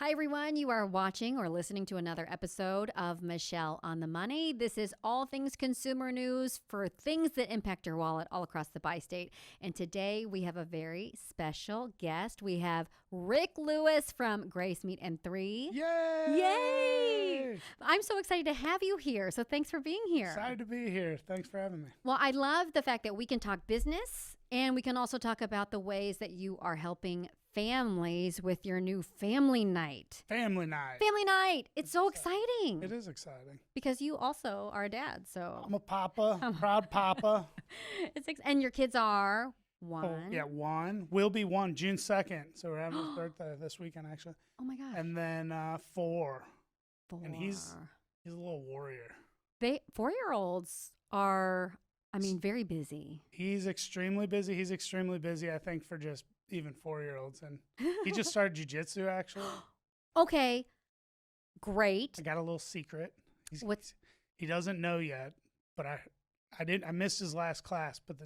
Hi, everyone. You are watching or listening to another episode of Michelle on the Money. This is all things consumer news for things that impact your wallet all across the bi-state. And today we have a very special guest. We have Rick Lewis from Grace Meat and Three. Yay! Yay! I'm so excited to have you here. So thanks for being here. Excited to be here. Thanks for having me. Well, I love the fact that we can talk business and we can also talk about the ways that you are helping families with your new family night. Family night. Family night. It's so exciting. It is exciting. Because you also are a dad, so. I'm a papa, proud papa. And your kids are one. Oh, yeah, one. Will be one, June 2nd. So we're having his birthday this weekend, actually. Oh, my gosh. And then four. Four. And he's a little warrior. 4-year-olds are, very busy. He's extremely busy. He's extremely busy, I think, for just even 4-year-olds. And he just started jiu-jitsu, actually. Okay. Great. I got a little secret. What's he doesn't know yet, but I missed his last class, but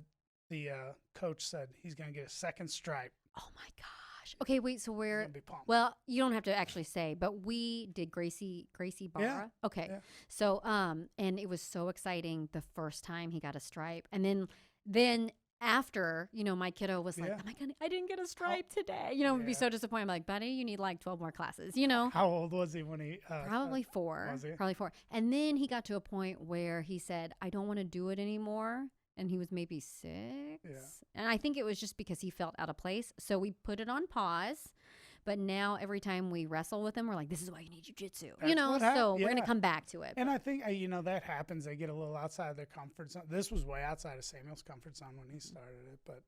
the coach said he's going to get a second stripe. Oh my gosh. Okay, wait, so He's gonna be pumped. well, you don't have to actually say, but we did Gracie Barra. Yeah. Okay. Yeah. So and it was so exciting the first time he got a stripe. And then after, my kiddo was like, Yeah. I didn't get a stripe today. Would be so disappointed. I'm like, buddy, you need like 12 more classes, How old was he when he Probably 4. Was he? Probably 4. And then he got to a point where he said, I don't want to do it anymore. And he was maybe 6. Yeah. And I think it was just because he felt out of place. So we put it on pause. But now every time we wrestle with him, we're like, this is why you need jiu-jitsu. So we're going to come back to it. And I think, that happens. They get a little outside their comfort zone. This was way outside of Samuel's comfort zone when he started it. But,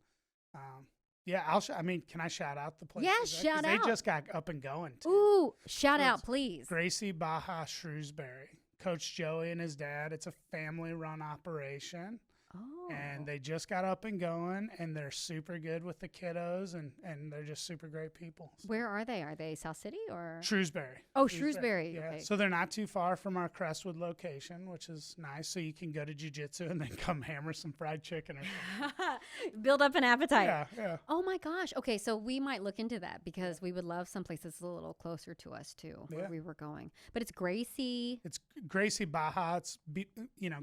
can I shout out the place? Yeah, shout out. They just got up and going, too. Ooh, shout out, please. Gracie Baja Shrewsbury. Coach Joey and his dad. It's a family-run operation. Oh. And they just got up and going, and they're super good with the kiddos, and they're just super great people. So. Where are they? Are they South City or? Shrewsbury. Oh, Shrewsbury. Yeah. Okay. So they're not too far from our Crestwood location, which is nice. So you can go to jiu-jitsu and then come hammer some fried chicken or something. Build up an appetite. Yeah. Oh my gosh. Okay, so we might look into that because we would love some places a little closer to us too, where we were going. But it's Gracie. It's Gracie Baja. It's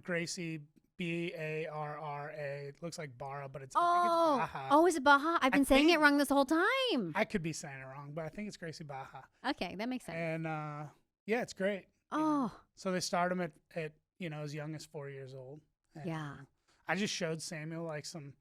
Gracie Barra. It looks like Barra, but I think it's Baja. Oh, is it Baja? I've been saying it wrong this whole time. I could be saying it wrong, but I think it's Gracie Baja. Okay, that makes sense. And it's great. Oh. So they start him at as young as 4 years old. And, Yeah. I just showed Samuel some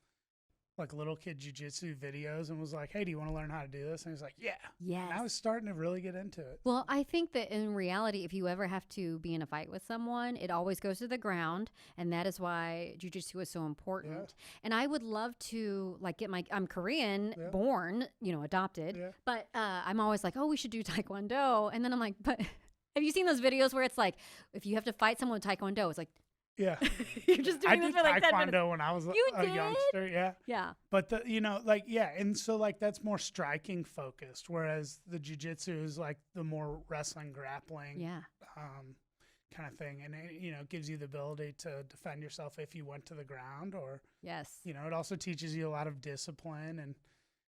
little kid jiu-jitsu videos and was like, hey, do you want to learn how to do this? And he's like, yeah. Yes. And I was starting to really get into it. Well, I think that in reality, if you ever have to be in a fight with someone, it always goes to the ground. And that is why jiu-jitsu is so important. Yeah. And I would love to I'm Korean born, adopted. Yeah. But I'm always like, oh, we should do Taekwondo. And then I'm like, but have you seen those videos where it's like, if you have to fight someone with Taekwondo, it's like, yeah. You're just doing this for like 10 minutes. I did Taekwondo when I was a youngster, yeah. Yeah. But and so that's more striking focused, whereas the jiu-jitsu is the more wrestling, grappling, kind of thing, and it gives you the ability to defend yourself if you went to the ground, or it also teaches you a lot of discipline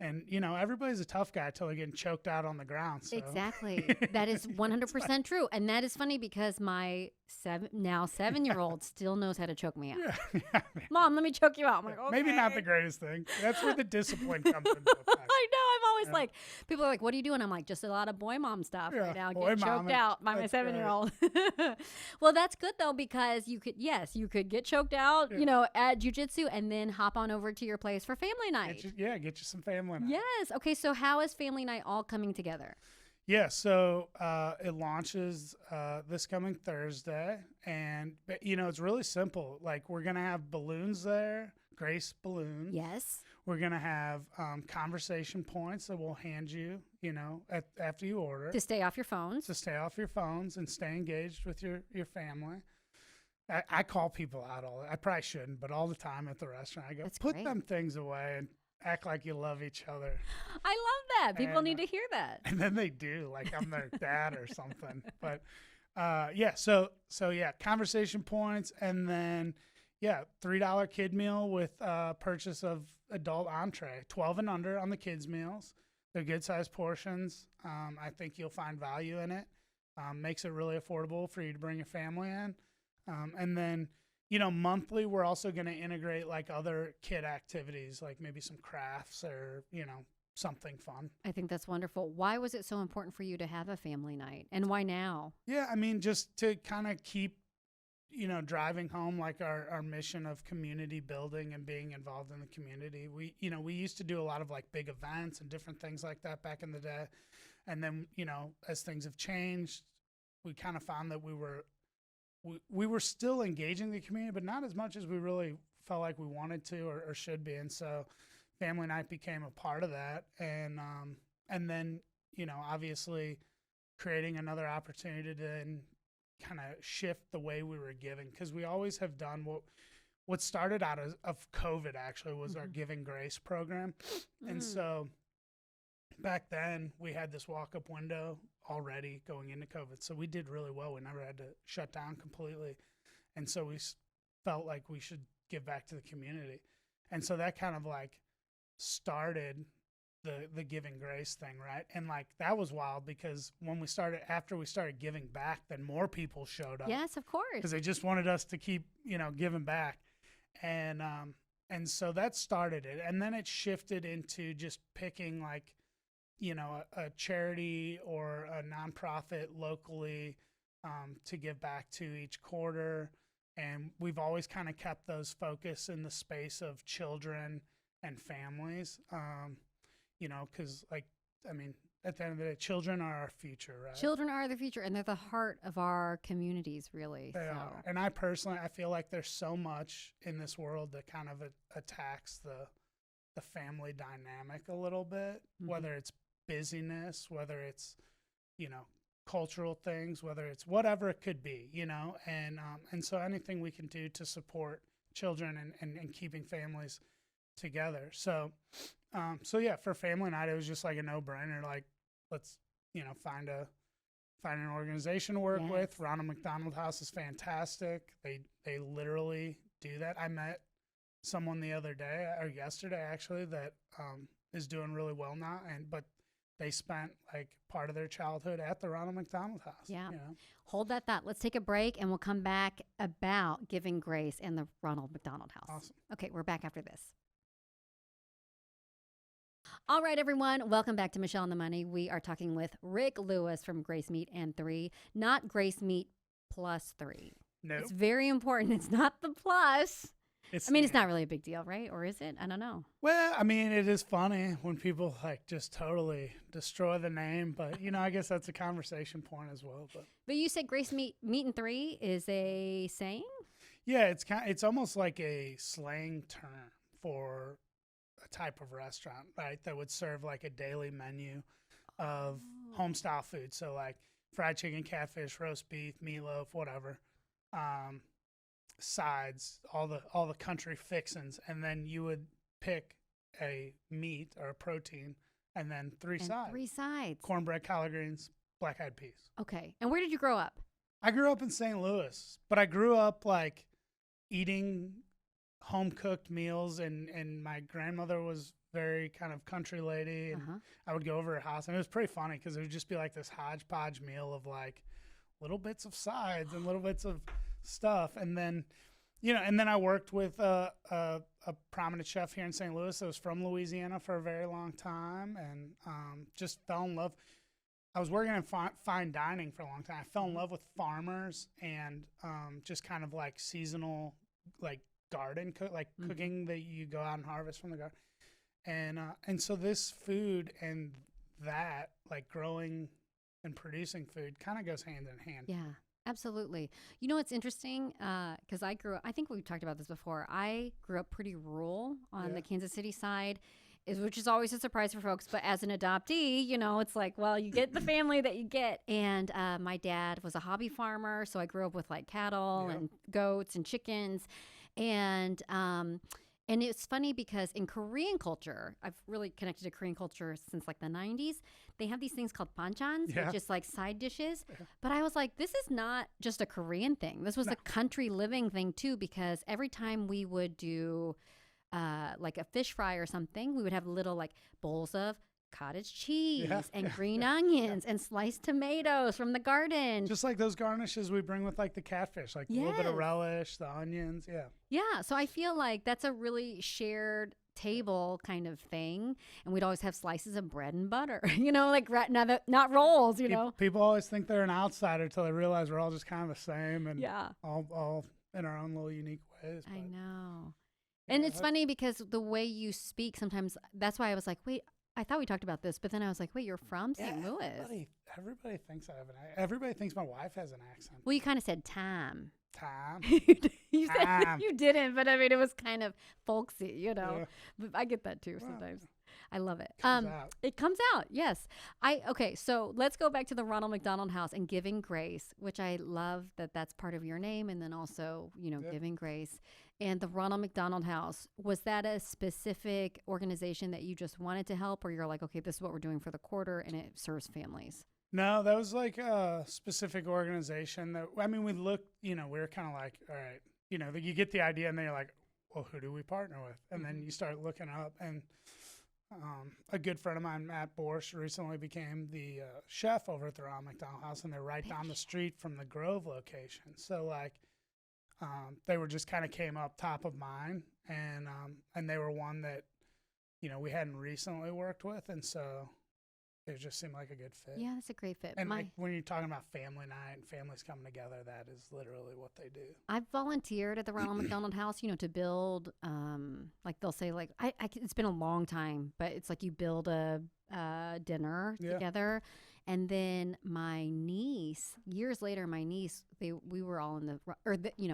and everybody's a tough guy until they're getting choked out on the ground. So. Exactly. That is 100% true. And that is funny because my 7-year-old still knows how to choke me out. Yeah. Mom, let me choke you out. I'm like, okay. Maybe not the greatest thing. That's where the discipline comes into effect. I know. I'm always like, people are like, what are you doing? I'm like, just a lot of boy mom stuff right now. Getting choked out by my 7-year-old. Well, that's good though, because you could get choked out, at jiu-jitsu and then hop on over to your place for family night. Get you some family night. Yes. Okay. So how is family night all coming together? Yeah, so it launches this coming Thursday, and it's really simple. We're gonna have balloons there, Grace balloons. Yes. We're gonna have conversation points that we'll hand you, after you order. To stay off your phones. To stay off your phones and stay engaged with your family. I call people out I probably shouldn't, but all the time at the restaurant, I go, put them things away and act like you love each other. I love that. People need to hear that. And then they do, like I'm their dad or something. But so conversation points, and then $3 kid meal with purchase of adult entree, 12 and under on the kids meals. They're good sized portions. I think you'll find value in it. Makes it really affordable for you to bring your family in. And then, monthly, we're also going to integrate like other kid activities, like maybe some crafts or, something fun. I think that's wonderful. Why was it so important for you to have a family night, and why now? Yeah, I mean, just to kind of keep, driving home like our mission of community building and being involved in the community. We used to do a lot of like big events and different things like that back in the day. And then, as things have changed, we kind of found that we were still engaging the community, but not as much as we really felt like we wanted to or should be. And so family night became a part of that. And then, obviously creating another opportunity to then kind of shift the way we were giving, because we always have done what started out of COVID actually was our Giving Grace program. And so back then we had this walk-up window already going into COVID. So we did really well. We never had to shut down completely. And so we felt like we should give back to the community. And so that kind of like started the Giving Grace thing, right? And like that was wild because after we started giving back, then more people showed up. Yes, of course. Because they just wanted us to keep, giving back. And so that started it. And then it shifted into just picking like, a charity or a nonprofit locally to give back to each quarter. And we've always kind of kept those focus in the space of children and families, because at the end of the day, children are our future, right? Children are the future, and they're the heart of our communities, really. They are. And I feel like there's so much in this world that kind of attacks the family dynamic a little bit, whether it's busyness, whether it's, cultural things, whether it's whatever it could be, and so anything we can do to support children and keeping families together. So yeah, for family night, it was just like a no-brainer. Like, let's, find an organization to work with. Ronald McDonald House is fantastic. They literally do that. I met someone the other day or yesterday actually that is doing really well now, but they spent like part of their childhood at the Ronald McDonald House. Yeah. Hold that thought. Let's take a break and we'll come back about Giving Grace and the Ronald McDonald House. Awesome. Okay, we're back after this. All right, everyone. Welcome back to Michelle on the Money. We are talking with Rick Lewis from Grace Meat and 3, not Grace Meat plus 3. No. It's very important. It's not the plus. It's not really a big deal, right? Or is it? I don't know. Well, it is funny when people like just totally destroy the name, but I guess that's a conversation point as well. But you said Grace Meat and 3 is a saying? Yeah, it's almost like a slang term for a type of restaurant, right? That would serve like a daily menu of home style food. So like fried chicken, catfish, roast beef, meatloaf, whatever. Sides, all the country fixins, and then you would pick a meat or a protein, and then three sides: cornbread, collard greens, black eyed peas. Okay. And where did you grow up? I grew up in St. Louis, but I grew up like eating home cooked meals, and my grandmother was very kind of country lady, and I would go over her house, and it was pretty funny because it would just be like this hodgepodge meal of like little bits of sides and little bits of stuff. And then I worked with a prominent chef here in St. Louis that was from Louisiana for a very long time, and just fell in love. I was working in fine dining for a long time. I fell in love with farmers and just kind of like seasonal, like garden cooking that you go out and harvest from the garden. And so this food and that, like growing and producing food, kind of goes hand in hand. Yeah. Absolutely. You know, it's interesting because I think we've talked about this before. I grew up pretty rural on the Kansas City side, which is always a surprise for folks. But as an adoptee, it's like, well, you get the family that you get. And my dad was a hobby farmer, so I grew up with like cattle and goats and chickens. And it's funny because in Korean culture, I've really connected to Korean culture since like the 90s. They have these things called banchans, which is like side dishes. But I was like, this is not just a Korean thing. This was a country living thing too, because every time we would do like a fish fry or something, we would have little like bowls of cottage cheese and green onions and sliced tomatoes from the garden. Just like those garnishes we bring with like the catfish, like a little bit of relish, the onions. Yeah. Yeah. So I feel like that's a really shared table kind of thing. And we'd always have slices of bread and butter, like not rolls, People always think they're an outsider till they realize we're all just kind of the same and all in our own little unique ways. I know. And it's funny because the way you speak sometimes, that's why I was like, wait, I thought we talked about this, but then I was like, wait, you're from St. Louis. Everybody thinks I have an accent. Everybody thinks my wife has an accent. Well, you kind of said Tom. Tom. You said you didn't, but I mean, it was kind of folksy, Yeah. But I get that too sometimes. I love it. It comes out, yes. Okay, so let's go back to the Ronald McDonald House and Giving Grace, which I love that's part of your name, and then also, Giving Grace. And the Ronald McDonald House, was that a specific organization that you just wanted to help, or you're like, okay, this is what we're doing for the quarter, and it serves families? No, that was like a specific organization that, we looked, we were kind of like, all right, you get the idea, and then you're like, well, who do we partner with? And then you start looking up, and a good friend of mine, Matt Borsch, recently became the chef over at the Ronald McDonald House, and they're right down the street from the Grove location. So, like, they were just kind of came up top of mind, and they were one that, we hadn't recently worked with, and so it just seemed like a good fit. Yeah, that's a great fit. And like when you're talking about family night and families coming together, that is literally what they do. I've volunteered at the Ronald McDonald House, to build, like they'll say, like, it's been a long time, but it's like you build a dinner together. And then my niece, years later, we were all in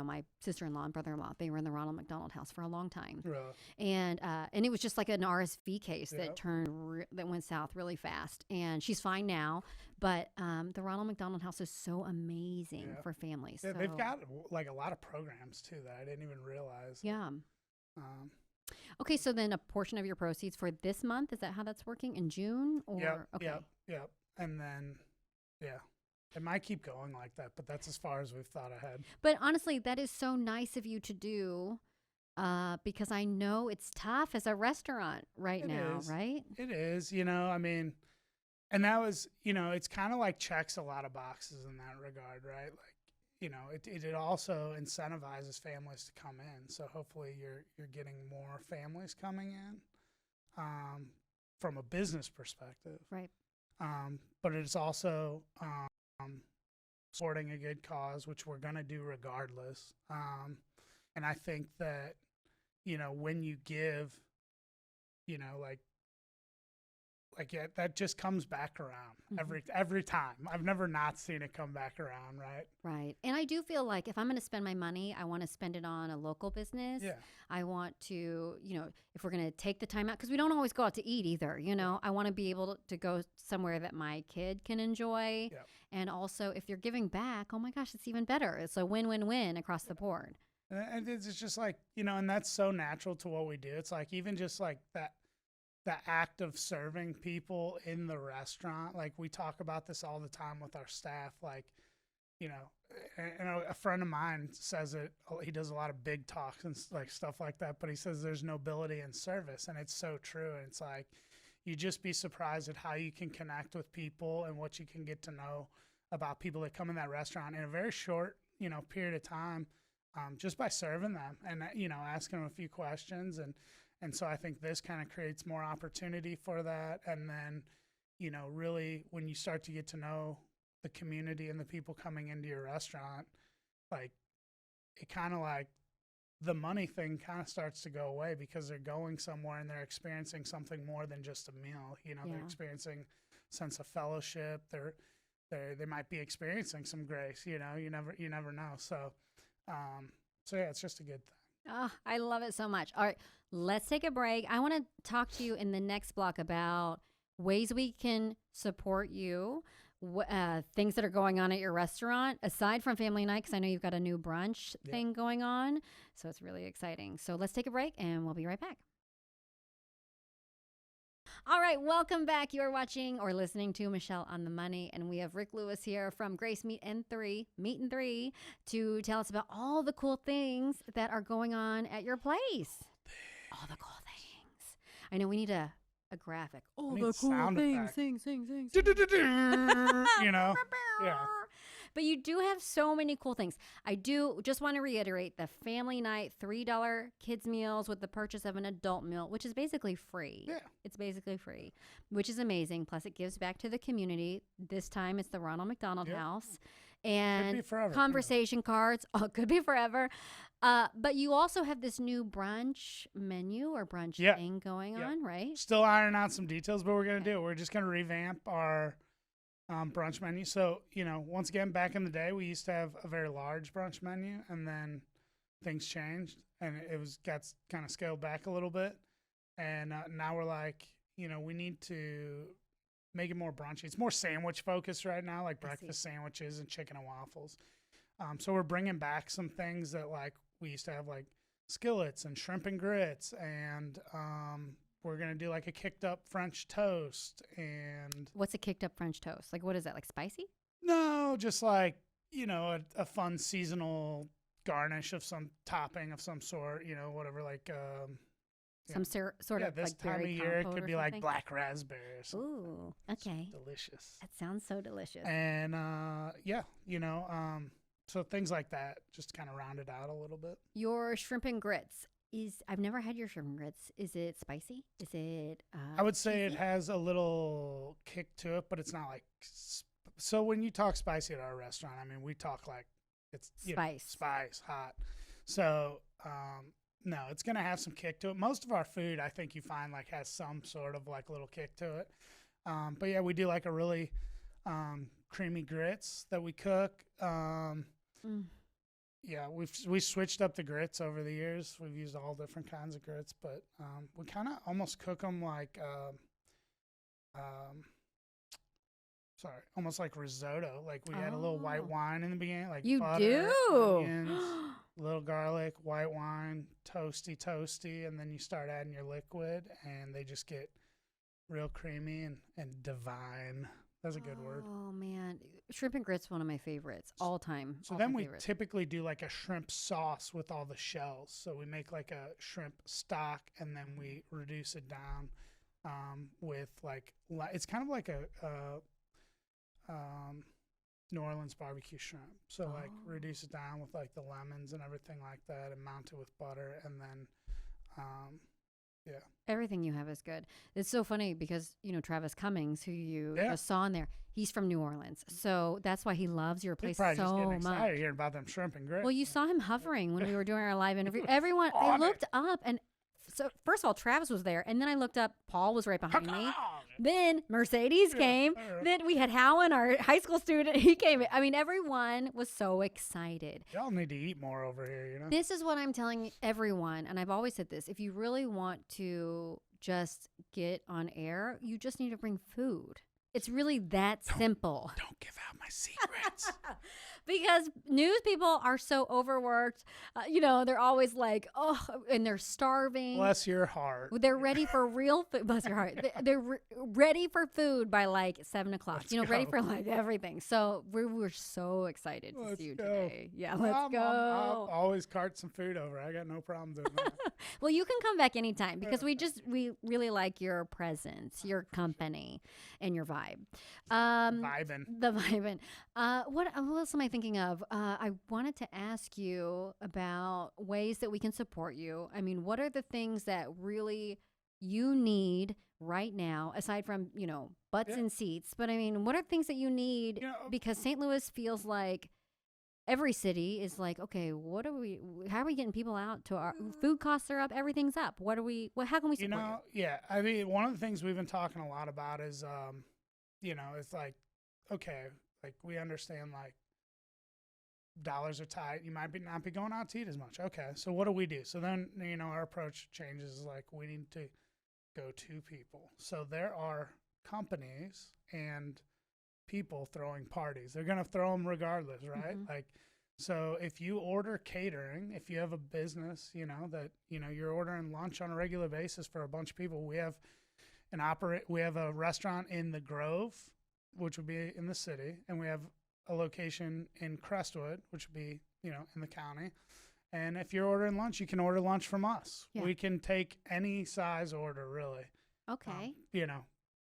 my sister-in-law and brother-in-law, they were in the Ronald McDonald House for a long time. Right. And it was just like an RSV case that went south really fast. And she's fine now. But the Ronald McDonald House is so amazing for families. Yeah, they've got like a lot of programs too that I didn't even realize. Yeah. Okay, so then a portion of your proceeds for this month, is that how that's working? In June? Yeah. And then, it might keep going like that, but that's as far as we've thought ahead. But honestly, that is so nice of you to do because I know it's tough as a restaurant right now, right? It is, and that was, it's kind of like checks a lot of boxes in that regard, right? Like, it also incentivizes families to come in. So hopefully you're getting more families coming in from a business perspective. Right. But it's also supporting a good cause, which we're going to do regardless. And I think that, when you give, that just comes back around every time. I've never not seen it come back around, right? Right. And I do feel like if I'm going to spend my money, I want to spend it on a local business. Yeah. I want to, if we're going to take the time out, because we don't always go out to eat either, I want to be able to go somewhere that my kid can enjoy. Yeah. And also, if you're giving back, oh my gosh, it's even better. It's a win-win-win across the board. And it's just like, and that's so natural to what we do. It's like, even just like that, the act of serving people in the restaurant, like we talk about this all the time with our staff, like, and a friend of mine says it, he does a lot of big talks and like stuff like that, but he says there's nobility in service, and it's so true. And it's like, you just be surprised at how you can connect with people and what you can get to know about people that come in that restaurant in a very short, period of time, just by serving them and, asking them a few questions. And so I think this kind of creates more opportunity for that. And then, really when you start to get to know the community and the people coming into your restaurant, like it kind of like the money thing kind of starts to go away because they're going somewhere and they're experiencing something more than just a meal. They're experiencing a sense of fellowship. They might be experiencing some grace, you never know. So yeah, it's just a good thing. Oh, I love it so much. All right, let's take a break. I want to talk to you in the next block about ways we can support you, things that are going on at your restaurant, aside from family night, because I know you've got a new brunch thing going on. So it's really exciting. So let's take a break, and we'll be right back. All right, welcome back. You are watching or listening to Michelle on the Money, and we have Rick Lewis here from Grace Meat and Three to tell us about all the cool things that are going on at your place. All the cool things. I know we need to a graphic. Oh, the cool things. Sing. You know? Yeah. But you do have so many cool things. I do just want to reiterate the family night $3 kids meals with the purchase of an adult meal, which is basically free. Yeah. It's basically free, which is amazing. Plus, it gives back to the community. This time, it's the Ronald McDonald House. And could be forever, conversation cards. Oh, it could be forever. But you also have this new brunch menu or brunch thing going on, right? Still ironing out some details, but we're going to do it. We're just going to revamp our brunch menu. So, you know, once again, back in the day, we used to have a very large brunch menu, and then things changed, and it got kind of scaled back a little bit. And now we're like, you know, we need to make it more brunchy. It's more sandwich focused right now, like breakfast sandwiches and chicken and waffles. So we're bringing back some things that like we used to have, like skillets and shrimp and grits, and we're going to do like a kicked up French toast. And what's a kicked up French toast? Like, what is that? Like spicy? No, just like, you know, a fun seasonal garnish of some topping of some sort, you know, whatever, like some sort of this like time of year it could be something? like black raspberries. Ooh, okay. It's delicious. That sounds so delicious. And you know, so things like that just kind of round it out a little bit. Your shrimp and grits I've never had your shrimp and grits. Is it spicy? Is it I would say cheesy? it has a little kick to it, but it's not like so when you talk spicy at our restaurant, I mean, we talk like it's spice, hot. So, no, it's going to have some kick to it. Most of our food, I think you find like has some sort of like little kick to it. But yeah, we do like a really creamy grits that we cook. Yeah, we switched up the grits over the years. We've used all different kinds of grits, but we kind of almost cook them like almost like risotto. Like we add a little white wine in the beginning, like you butter, do. Onions, little garlic, white wine, toasty, and then you start adding your liquid, and they just get real creamy and divine. That's a good word. Oh man, shrimp and grits, one of my favorites all time. So then we typically do like a shrimp sauce with all the shells. So we make like a shrimp stock, and then we reduce it down with like it's kind of like a New Orleans barbecue shrimp. So like reduce it down with like the lemons and everything like that, and mount it with butter, and then everything you have is good. It's so funny because, you know, Travis Cummings, who you just saw in there, he's from New Orleans. So that's why he loves your place so just getting much. Excited hearing about them shrimp and grits. Well, you saw him hovering when we were doing our live interview. Everyone, I looked up, and so first of all, Travis was there, and then I looked up, Paul was right behind me. Then Mercedes came. Then we had Howen, our high school student. He came. I mean, everyone was so excited. Y'all need to eat more over here, you know? This is what I'm telling everyone, and I've always said this. If you really want to just get on air, you just need to bring food. It's really that simple. Don't give out my secrets. Because news people are so overworked. You know, they're always like, oh, and they're starving. Bless your heart. They're ready for real food. Bless your heart. They're ready for food by like 7 o'clock. Let's ready go. for like everything. So we're so excited to see you today. Yeah, let's go. I'll always cart some food over. I got no problem doing that. Well, you can come back anytime because we really like your presence, your company, and your vibe. Vibing. The vibing. What else am I thinking of? I wanted to ask you about ways that we can support you. I mean, what are the things that really you need right now, aside from, you know, butts and seats? But I mean, what are things that you need? Because St. Louis feels like every city is like, okay, how are we getting people out to our food costs are up, everything's up. How can we support you? Yeah. I mean, one of the things we've been talking a lot about is, you know, it's like, okay, like we understand like dollars are tight. You might not be going out to eat as much. Okay. So what do we do? So then, you know, our approach changes. Like we need to go to people. So there are companies and people throwing parties. They're going to throw them regardless, right? Mm-hmm. Like, so if you order catering, if you have a business, you know, that, you know, you're ordering lunch on a regular basis for a bunch of people, we have a restaurant in the Grove, which would be in the city, and we have a location in Crestwood, which would be, you know, in the county. And if you're ordering lunch, you can order lunch from us. Yeah. We can take any size order, really. Okay.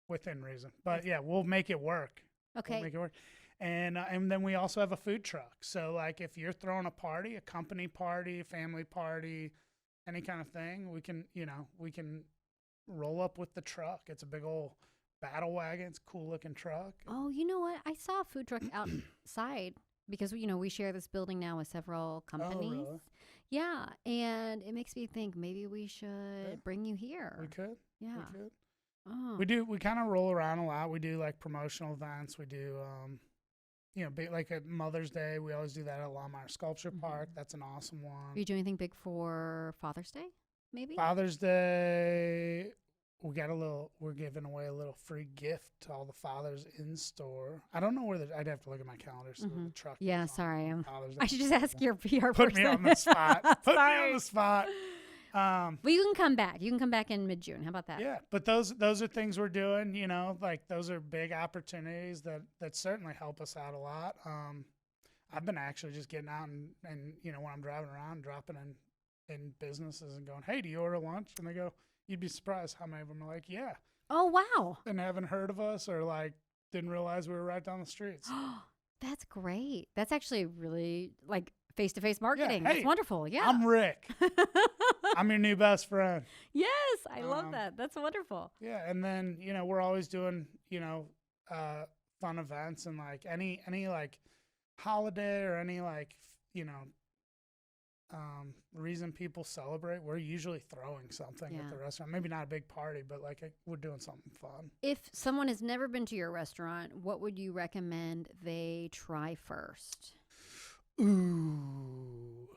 Within reason. But yeah, we'll make it work. Okay. We'll make it work. And then we also have a food truck. So like if you're throwing a party, a company party, family party, any kind of thing, we can roll up with the truck. It's a big old battle wagon. It's a cool looking truck. Oh, you know what? I saw a food truck outside because we share this building now with several companies. Oh, really? Yeah, and it makes me think maybe we should bring you here. We could. Yeah. We could. Oh. We do. We kind of roll around a lot. We do like promotional events. We do, like at Mother's Day, we always do that at Longmire Sculpture Park. That's an awesome one. Are you doing anything big for Father's Day? Maybe Father's Day, we're giving away a little free gift to all the fathers in store. I don't know where I'd have to look at my calendar. So the truck. Yeah, sorry. I should just ask your PR Put person. me on the spot. Put me on the spot. Well, you can come back. You can come back in mid-June. How about that? Yeah, but those are things we're doing. Like those are big opportunities that certainly help us out a lot. I've been actually just getting out and when I'm driving around, dropping in businesses and going, hey, do you order lunch? And they go, you'd be surprised how many of them are like, yeah. Oh, wow. And haven't heard of us or like didn't realize we were right down the streets. That's great. That's actually really like face-to-face marketing. Yeah, hey, that's wonderful. Yeah. I'm Rick. I'm your new best friend. Yes, I love that. That's wonderful. Yeah, and then, we're always doing, fun events and like any like holiday or any like, reason people celebrate. We're usually throwing something at the restaurant. Maybe not a big party, but like we're doing something fun. If someone has never been to your restaurant, what would you recommend they try first? Ooh,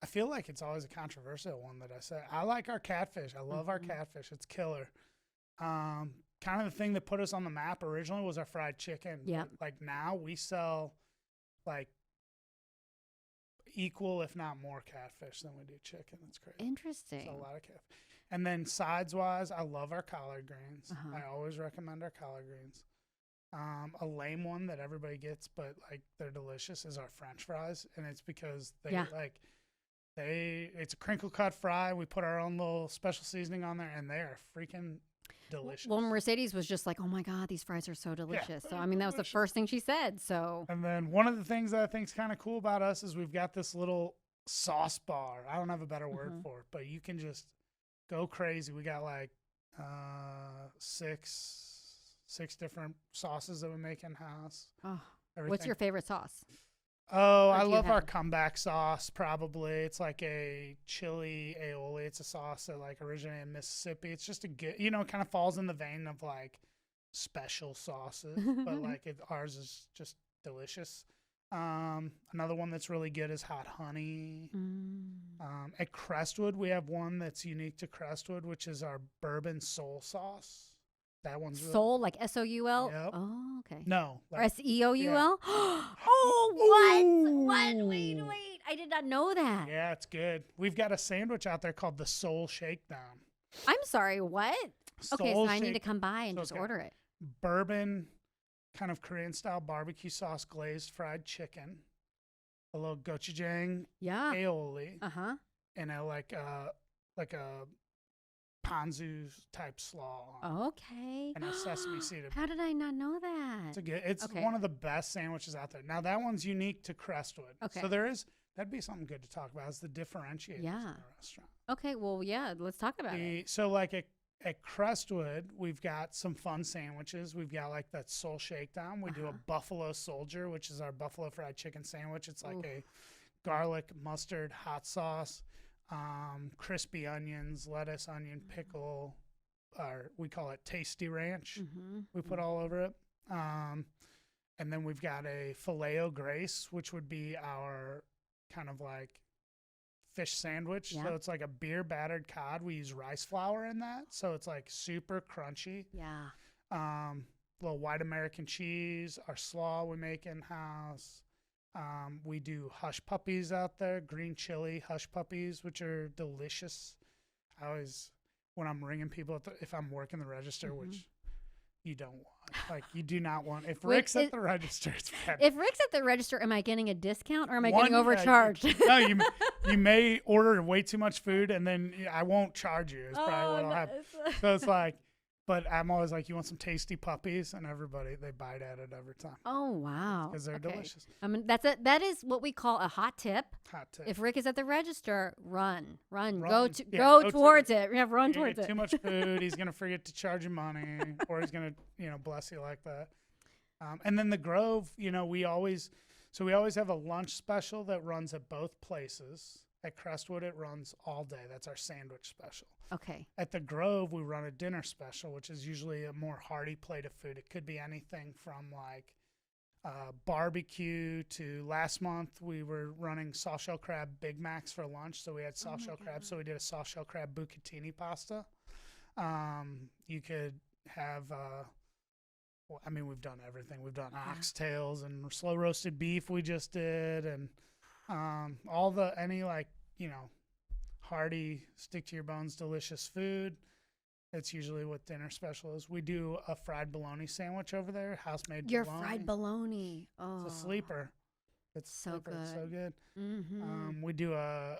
I feel like it's always a controversial one that I say. I like our catfish. I love our catfish. It's killer. Kind of the thing that put us on the map originally was our fried chicken. Yeah. Like now we sell like equal, if not more, catfish than we do chicken. That's crazy. Interesting. It's a lot of catfish. And then sides wise, I love our collard greens. I always recommend our collard greens. A lame one that everybody gets, but like they're delicious, is our French fries, and it's because it's a crinkle cut fry. We put our own little special seasoning on there, and they are freaking delicious. Well, Mercedes was just like, "Oh my God, these fries are so delicious." So I mean, that was the first thing she said. So. And then one of the things that I think is kind of cool about us is we've got this little sauce bar. I don't have a better word for it, but you can just go crazy. We got like six different sauces that we make in house. Oh, what's your favorite sauce? Oh, I love our comeback sauce. Probably it's like a chili aioli. It's a sauce that like originated in Mississippi. It's just a good, kind of falls in the vein of like special sauces, but like ours is just delicious. Another one that's really good is hot honey. At Crestwood, we have one that's unique to Crestwood, which is our bourbon soul sauce. That one's really soul, like SOUL? Yep. Oh, okay. No. Like, or SEOUL? Yeah. Oh, what? What? Wait. I did not know that. Yeah, it's good. We've got a sandwich out there called the Soul Shakedown. I'm sorry, what? Okay, so I need to come by and just order it. Bourbon, kind of Korean-style barbecue sauce glazed fried chicken, a little gochujang aioli, and like a ponzu type slaw. Okay. And a sesame seed. How did I not know that? It's one of the best sandwiches out there. Now that one's unique to Crestwood. Okay. So that'd be something good to talk about, is the differentiators in the restaurant. Okay, well, yeah, let's talk about it. So like at Crestwood, we've got some fun sandwiches. We've got like that Soul Shakedown. We do a Buffalo Soldier, which is our buffalo fried chicken sandwich. It's like a garlic, mustard, hot sauce, crispy onions, lettuce, onion, pickle, or we call it Tasty Ranch. We put all over it. And then we've got a Filet-O Grace, which would be our kind of like fish sandwich. So it's like a beer battered cod. We use rice flour in that. So it's like super crunchy. Yeah. Little white American cheese, our slaw we make in house. We do hush puppies out there, green chili hush puppies, which are delicious. I always, when I'm ringing people, if I'm working the register, which you don't want, like you do not want. If Rick's at the register, it's bad. If Rick's at the register, am I getting a discount or am I getting overcharged? No, you may order way too much food and then I won't charge you. Is probably what'll happen. So it's like, But I'm always like, you want some tasty puppies? And they bite at it every time. Oh, wow. Because they're delicious. I mean, that is what we call a hot tip. Hot tip. If Rick is at the register, run. Go towards it. Yeah, run towards it. Too much food. He's going to forget to charge you money, or he's going to, bless you like that. And then the Grove, we always have a lunch special that runs at both places. At Crestwood, it runs all day. That's our sandwich special. Okay. At the Grove, we run a dinner special, which is usually a more hearty plate of food. It could be anything from like barbecue to last month we were running soft shell crab Big Macs for lunch. So we had soft shell crab. So we did a soft shell crab bucatini pasta. You could have, we've done everything. We've done oxtails and slow roasted beef we just did. And hearty, stick to your bones, delicious food. That's usually what dinner special is. We do a fried bologna sandwich over there, house-made bologna. Your fried bologna. Oh. It's a sleeper. It's so good. It's so good. Mm-hmm. We do a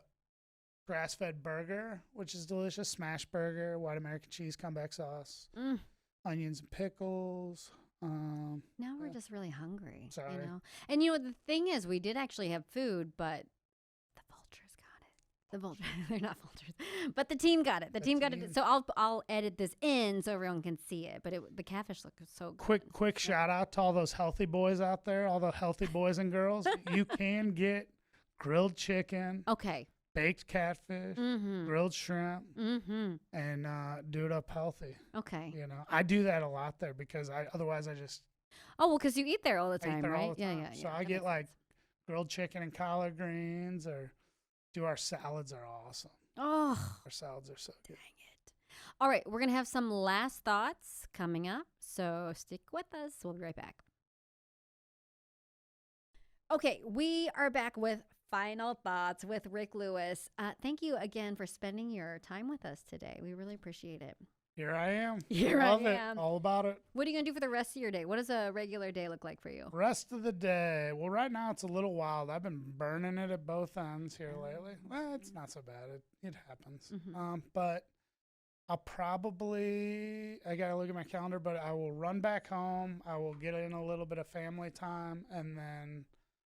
grass-fed burger, which is delicious. Smash burger, white American cheese, comeback sauce, onions and pickles. Now we're just really hungry. Sorry. And the thing is, we did actually have food, but the vultures got it. The vultures, they're not vultures, but the team got it. The team got it. So I'll edit this in so everyone can see it. But the catfish looked so good. Quick shout out to all those healthy boys out there, all the healthy boys and girls. You can get grilled chicken. Okay. Baked catfish, grilled shrimp, and do it up healthy. Okay. I do that a lot there because otherwise I just. Oh, well, because you eat there all the time, right? All the time. Yeah. So I get like grilled chicken and collard greens, or our salads are awesome. Oh. Our salads are so good. Dang it. All right, we're going to have some last thoughts coming up, so stick with us. We'll be right back. Okay, we are back with Final Thoughts with Rick Lewis. Thank you again for spending your time with us today. We really appreciate it. Here I am. Love it. All about it. What are you going to do for the rest of your day? What does a regular day look like for you? Rest of the day. Well, right now it's a little wild. I've been burning it at both ends here lately. Well, it's not so bad. It happens. But I got to look at my calendar, but I will run back home. I will get in a little bit of family time, and then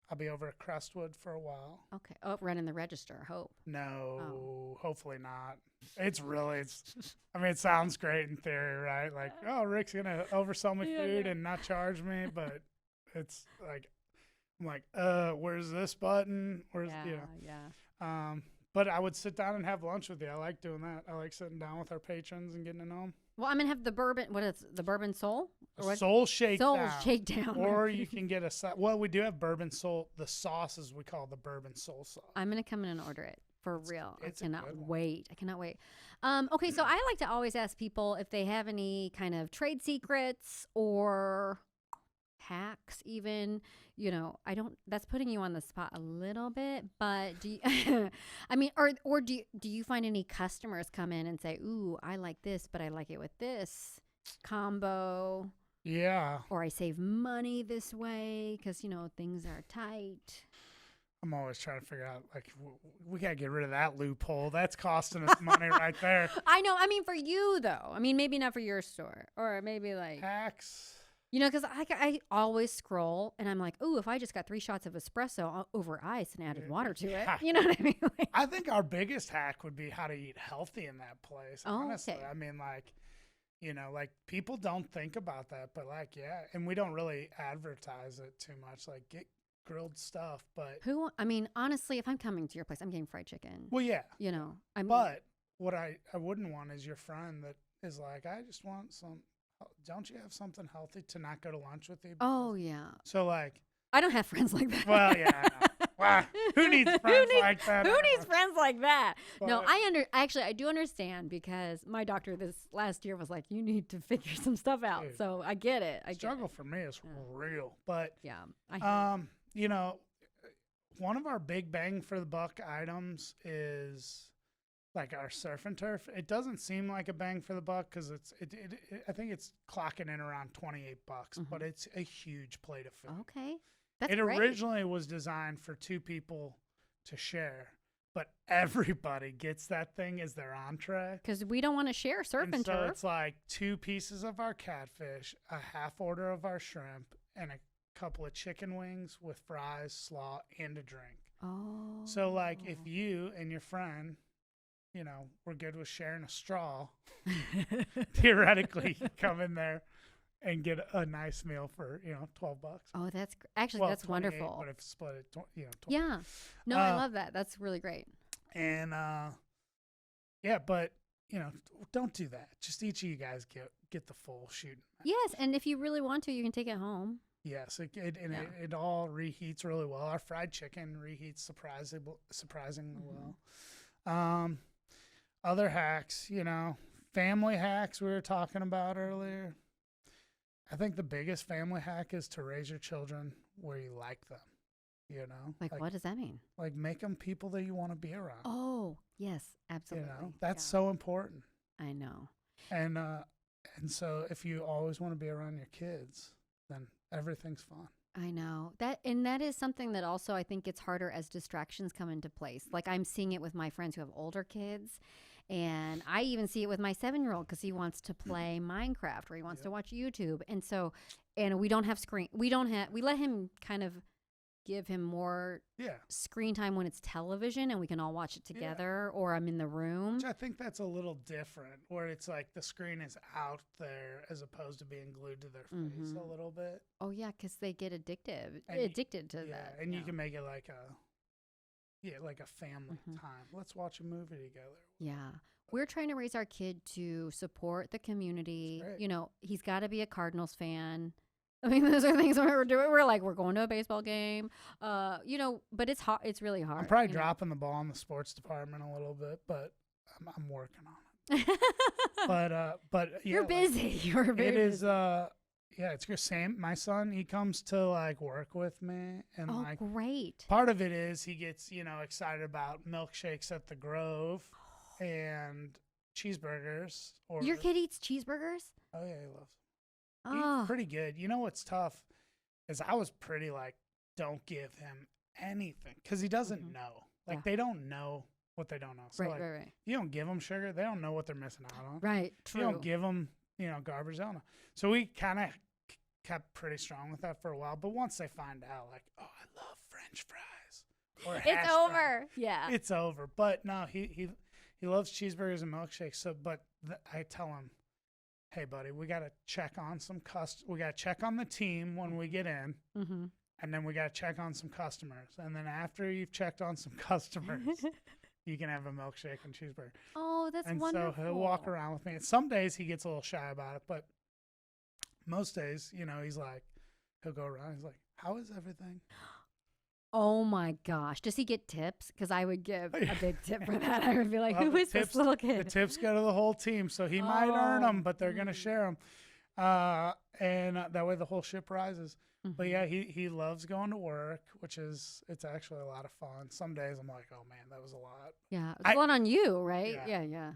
I'll be over at Crestwood for a while. Okay. Oh, running the register, hope. No, hopefully not. It sounds great in theory, right? Like, Rick's going to oversell me food and not charge me, but it's like, I'm like, where's this button? But I would sit down and have lunch with you. I like doing that. I like sitting down with our patrons and getting to know them. Well, I'm going to have the bourbon. What is the bourbon soul? Soul shakedown. Soul shakedown. Or you can get we do have bourbon soul. The sauces we call the bourbon soul sauce. I'm going to come in and order it for real. I cannot wait. Okay, so I like to always ask people if they have any kind of trade secrets or hacks even. That's putting you on the spot a little bit, but do you, do you find any customers come in and say, ooh, I like this, but I like it with this combo? Yeah. Or I save money this way because, things are tight. I'm always trying to figure out, like, we got to get rid of that loophole. That's costing us money right there. I know. For you, though. Maybe not for your store. Or maybe like hacks. Because I always scroll and I'm like, oh, if I just got 3 shots of espresso over ice and added water to it, you know what I mean? I think our biggest hack would be how to eat healthy in that place. Honestly, okay. Like people don't think about that, but and we don't really advertise it too much. Like get grilled stuff, but honestly, if I'm coming to your place, I'm getting fried chicken. Well, yeah, but what I wouldn't want is your friend that is like, I just want some. Don't you have something healthy to not go to lunch with you? Oh, yeah. So, I don't have friends like that. Well, yeah. Wow. Who needs friends like that? Who needs friends like that? But no, I do understand because my doctor this last year was like, you need to figure some stuff out. Dude, so I get it. Struggle for me is real. But, one of our big bang for the buck items is like our surf and turf. It doesn't seem like a bang for the buck because I think it's clocking in around $28, but it's a huge plate of food. Okay, that's great. Originally was designed for 2 people to share, but everybody gets that thing as their entree. Because we don't want to share surf and so turf. it's like 2 pieces of our catfish, a half order of our shrimp, and a couple of chicken wings with fries, slaw, and a drink. Oh. So, like, if you and your friend, you know, were good with sharing a straw, theoretically, you come in there and get a nice meal for, you know, $12. Oh, actually, that's wonderful. But if split it, you know, 20. Yeah. No, I love that. That's really great. And, yeah, but, you know, don't do that. Just each of you guys get the full shooting match. Yes, and if you really want to, you can take it home. Yes, it all reheats really well. Our fried chicken reheats surprisingly well. Other hacks, you know, family hacks we were talking about earlier. I think the biggest family hack is to raise your children where you like them, you know? Like what does that mean? Like make them people that you want to be around. Oh, yes, absolutely. You know, that's so important. I know. And so if you always want to be around your kids, then everything's fun. I know that is something that also I think gets harder as distractions come into place. Like I'm seeing it with my friends who have older kids, and I even see it with my 7-year-old because he wants to play Minecraft or he wants to watch YouTube, and we don't have we let him kind of give him more screen time when it's television and we can all watch it together or I'm in the room. Which I think that's a little different where it's like the screen is out there as opposed to being glued to their face a little bit. Oh yeah, because they get addicted to that. And you can make it like a family time. Let's watch a movie together. Yeah. We're trying to raise our kid to support the community. You know, he's got to be a Cardinals fan. I mean, those are things we're doing. We're going to a baseball game, you know, but it's hard. It's really hard. I'm probably dropping the ball in the sports department a little bit, but I'm working on it. but yeah, you're busy. You're very busy. It is, it's your same. My son, he comes to like work with me, and great. Part of it is he gets, you know, excited about milkshakes at the Grove and cheeseburgers. Your kid eats cheeseburgers? Oh yeah, he loves. He's pretty good. You know what's tough is I was pretty like, don't give him anything because he doesn't know. Like they don't know what they don't know. So right. You don't give them sugar, they don't know what they're missing out on. Right. True. You don't give them, you know, garbage. They don't know. So we kind of kept pretty strong with that for a while. But once they find out, like, oh, I love French fries. Or it's over. Yeah. It's over. But no, he loves cheeseburgers and milkshakes. So, but I tell him, hey, buddy, we got to check on we got to check on the team when we get in, and then we got to check on some customers. And then after you've checked on some customers, you can have a milkshake and cheeseburger. Oh, that's wonderful. So he'll walk around with me. And some days he gets a little shy about it, but most days, you know, he'll go around. He's like, how is everything? Oh my gosh. Does he get tips? Because I would give a big tip for that. I would be like, who is this little kid? The tips go to the whole team. So he might earn them, but they're going to share them. And that way the whole ship rises. But yeah, he loves going to work, it's actually a lot of fun. Some days I'm like, oh man, that was a lot. Yeah. It's a lot on you, right? Yeah.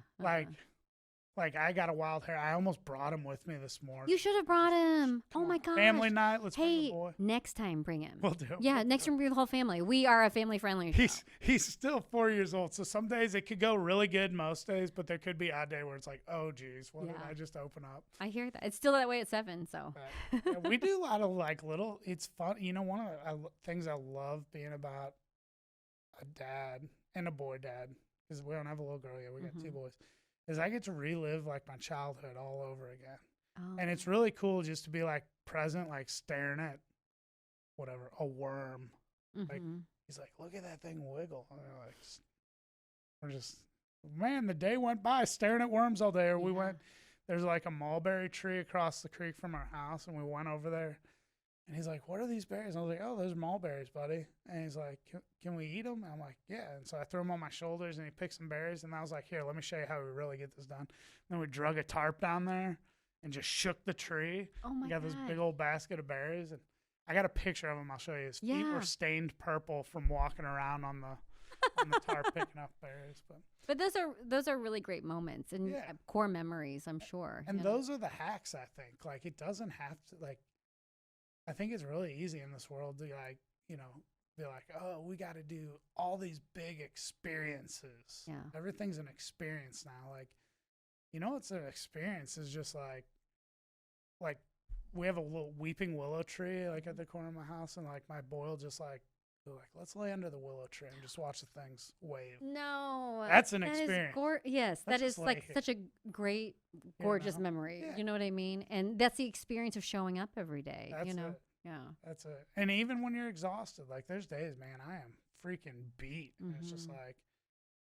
Like I got a wild hair. I almost brought him with me this morning. You should have brought him. Oh my gosh. Family night. Let's bring the boy. Next time bring him. We'll do. Yeah, next time bring the whole family. We are a family friendly show. He's still 4 years old, so some days it could go really good most days, but there could be odd day where it's like, oh geez, what did I just open up? I hear that. It's still that way at 7, so. We do a lot of like little, it's fun. You know, one of the things I love being about a dad and a boy dad, because we don't have a little girl yet, we got 2 boys, is I get to relive like my childhood all over again. And it's really cool just to be like present, like staring at whatever, a worm. Like he's like, look at that thing wiggle. And we're just, man, the day went by staring at worms all day. Or we went, there's like a mulberry tree across the creek from our house, and we went over there. And he's like, what are these berries? And I was like, oh, those are mulberries, buddy. And he's like, can we eat them? And I'm like, yeah. And so I threw them on my shoulders, and he picked some berries. And I was like, here, let me show you how we really get this done. And then we drug a tarp down there and just shook the tree. Oh, my God. Got this big old basket of berries. And I got a picture of him. I'll show you. His feet were stained purple from walking around on the tarp picking up berries. But those are really great moments and core memories, I'm sure. And those are the hacks, I think. Like, it doesn't have to, like, I think it's really easy in this world to, like, you know, be like, oh, we got to do all these big experiences. Yeah. Everything's an experience now. Like, you know, what's an experience is just like we have a little weeping willow tree like at the corner of my house, and like my boy will just like, let's lay under the willow tree and just watch the things wave. No, that's an experience. Yes, that is like such a great, gorgeous memory. Yeah. You know what I mean? And that's the experience of showing up every day. That's you know, yeah, that's it. And even when you're exhausted, like there's days, man, I am freaking beat. And it's just like,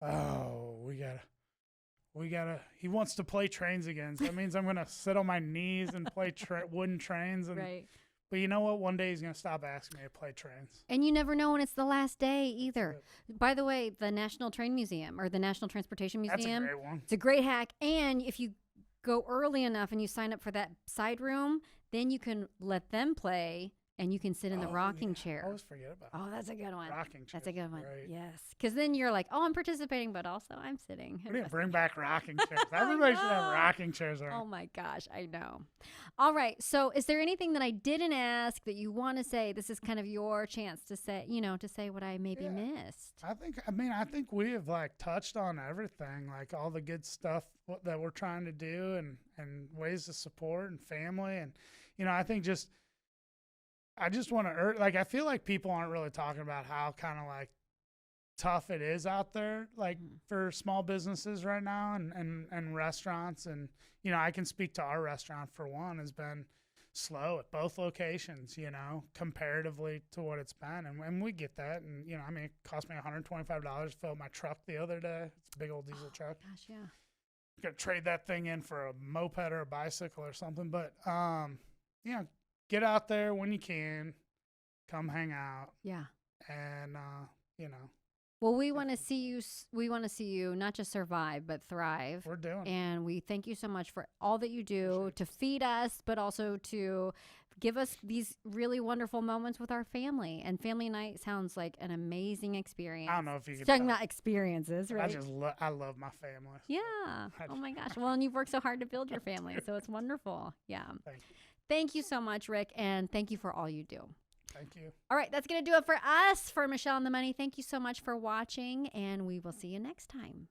oh, we gotta. He wants to play trains again, so that means I'm gonna sit on my knees and play wooden trains. And right. But you know what? One day he's going to stop asking me to play trains. And you never know when it's the last day either. By the way, the National Train Museum or the National Transportation Museum. That's a great one. It's a great hack. And if you go early enough and you sign up for that side room, then you can let them play and you can sit in the rocking chair. I always forget about that. Oh, that's a good one. Rocking chair. That's a good one. Right. Yes. Because then you're like, oh, I'm participating, but also I'm sitting. We need to bring back rocking chairs. Everybody should have rocking chairs around. Oh, my gosh. I know. All right. So is there anything that I didn't ask that you want to say? This is kind of your chance to say, to say what I maybe missed. I think we have like touched on everything, like all the good stuff that we're trying to do and ways to support and family. And, I think I just want to I feel like people aren't really talking about how kind of like tough it is out there, like for small businesses right now and restaurants. And, I can speak to our restaurant for one, has been slow at both locations, comparatively to what it's been. And we get that. And, it cost me $125 to fill my truck the other day. It's a big old diesel truck. Gosh, yeah. Got to trade that thing in for a moped or a bicycle or something. But, get out there when you can, come hang out. Yeah. And, Well, we want to see you. We want to see you not just survive, but thrive. We're doing. And we thank you so much for all that you do to feed us, but also to give us these really wonderful moments with our family. And family night sounds like an amazing experience. I don't know if you can talking about experiences, right? I love my family. Yeah. Oh my gosh. Well, and you've worked so hard to build your family, so it's wonderful. Yeah. Thank you. Thank you so much, Rick, and thank you for all you do. Thank you. All right, that's going to do it for us, for Michelle and the Money. Thank you so much for watching, and we will see you next time.